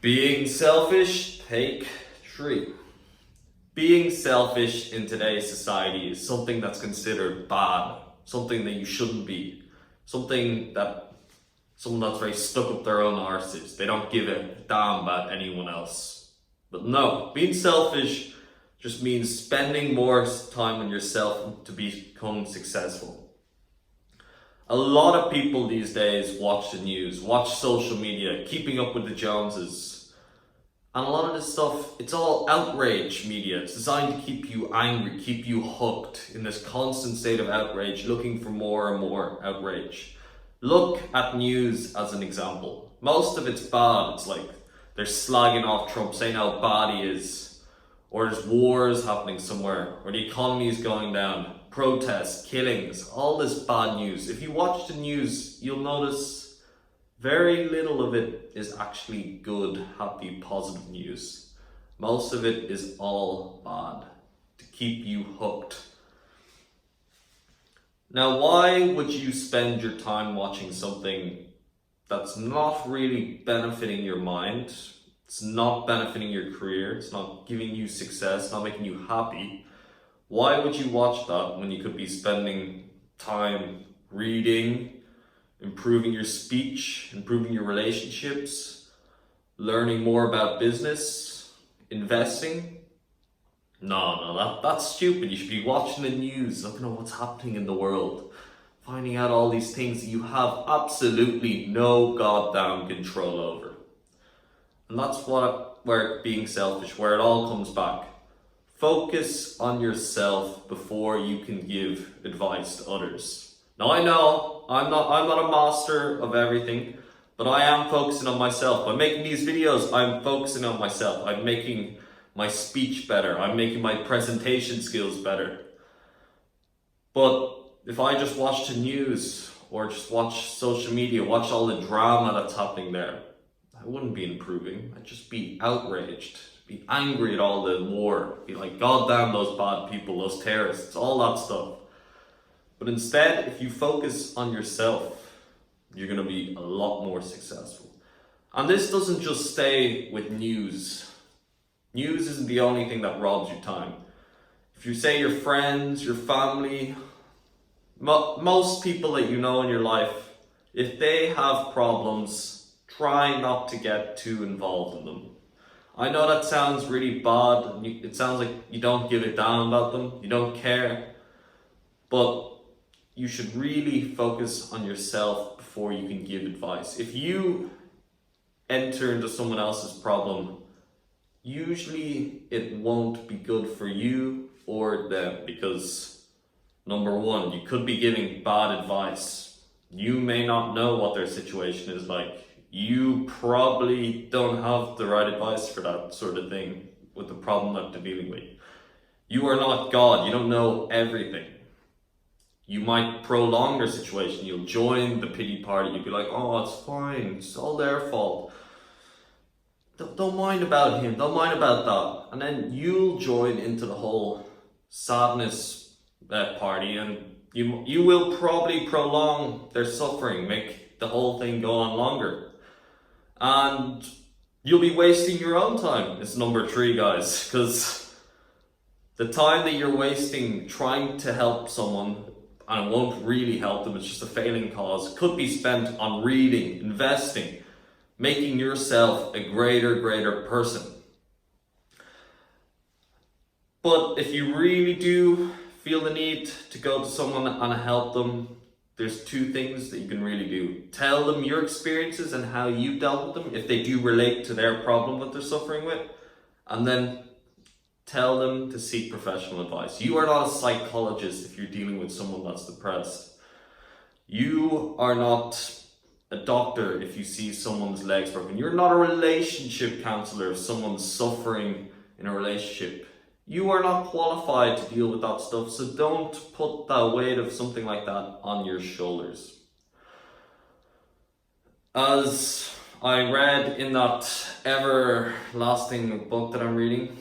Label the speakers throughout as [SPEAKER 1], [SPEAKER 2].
[SPEAKER 1] Being selfish, take 3. Being selfish in today's society is something that's considered bad, something that you shouldn't be, someone that's very stuck up their own arses. They don't give a damn about anyone else. But no, being selfish just means spending more time on yourself to become successful. A lot of people these days watch the news, watch social media, keeping up with the Joneses. And a lot of this stuff, it's all outrage media. It's designed to keep you angry, keep you hooked in this constant state of outrage, looking for more and more outrage. Look at news as an example. Most of it's bad. It's like they're slagging off Trump, saying how bad he is. Or there's wars happening somewhere, or the economy is going down. Protests, killings, all this bad news. If you watch the news, you'll notice very little of it is actually good, happy, positive news. Most of it is all bad to keep you hooked. Now, why would you spend your time watching something that's not really benefiting your mind? It's not benefiting your career. It's not giving you success, not making you happy. Why would you watch that when you could be spending time reading, improving your speech, improving your relationships, learning more about business, investing? No, that's stupid. You should be watching the news, looking at what's happening in the world, finding out all these things that you have absolutely no goddamn control over. And that's where being selfish, where it all comes back. Focus on yourself before you can give advice to others. Now I know I'm not a master of everything, but I am focusing on myself. By making these videos, I'm focusing on myself. I'm making my speech better. I'm making my presentation skills better. But if I just watch the news or just watch social media, watch all the drama that's happening there, I wouldn't be improving. I'd just be outraged. Be angry at all the war, be like, God damn those bad people, those terrorists, all that stuff. But instead, if you focus on yourself, you're going to be a lot more successful. And this doesn't just stay with news. News isn't the only thing that robs your time. If you say your friends, your family, most people that you know in your life, if they have problems, try not to get too involved in them. I know that sounds really bad. It sounds like you don't give a damn about them. You don't care. But you should really focus on yourself before you can give advice. If you enter into someone else's problem, usually it won't be good for you or them because, number one, you could be giving bad advice. You may not know what their situation is like. You probably don't have the right advice for that sort of thing with the problem that they're dealing with. You are not God. You don't know everything. You might prolong their situation. You'll join the pity party. You'll be like, oh, it's fine. It's all their fault. Don't mind about him. Don't mind about that. And then you'll join into the whole sadness party, and you will probably prolong their suffering, make the whole thing go on longer. And you'll be wasting your own time. It's number 3, guys, because the time that you're wasting trying to help someone and it won't really help them, it's just a failing cause, could be spent on reading, investing, making yourself a greater person. But if you really do feel the need to go to someone and help them, there's 2 things that you can really do. Tell them your experiences and how you dealt with them, if they do relate to their problem that they're suffering with, and then tell them to seek professional advice. You are not a psychologist if you're dealing with someone that's depressed. You are not a doctor if you see someone's legs broken. You're not a relationship counselor if someone's suffering in a relationship. You are not qualified to deal with that stuff, so don't put that weight of something like that on your shoulders. As I read in that everlasting book that I'm reading,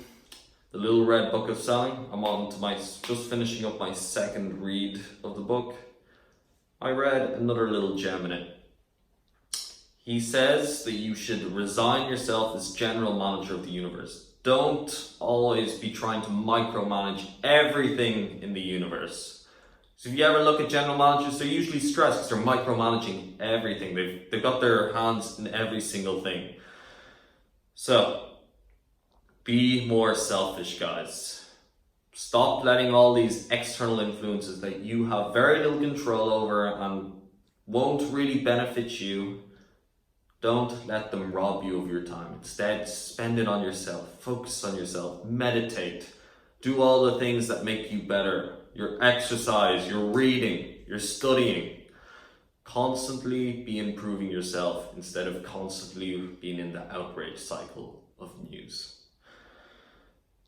[SPEAKER 1] The Little Red Book of Selling, I'm on to just finishing up my 2nd read of the book. I read another little gem in it. He says that you should resign yourself as general manager of the universe. Don't always be trying to micromanage everything in the universe. So if you ever look at general managers, they're usually stressed because they're micromanaging everything. They've got their hands in every single thing. So, be more selfish, guys. Stop letting all these external influences that you have very little control over and won't really benefit you. Don't let them rob you of your time. Instead, spend it on yourself. Focus on yourself. Meditate. Do all the things that make you better. Your exercise, your reading, your studying. Constantly be improving yourself instead of constantly being in the outrage cycle of news.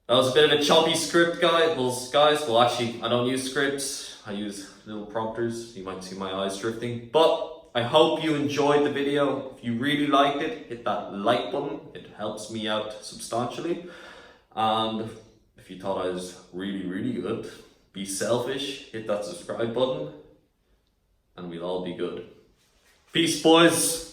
[SPEAKER 1] That was a bit of a choppy script, guys. Well, actually, I don't use scripts. I use little prompters. You might see my eyes drifting. But I hope you enjoyed the video. If you really liked it, hit that like button. It helps me out substantially. And if you thought I was really, really good, be selfish, hit that subscribe button, and we'll all be good. Peace, boys.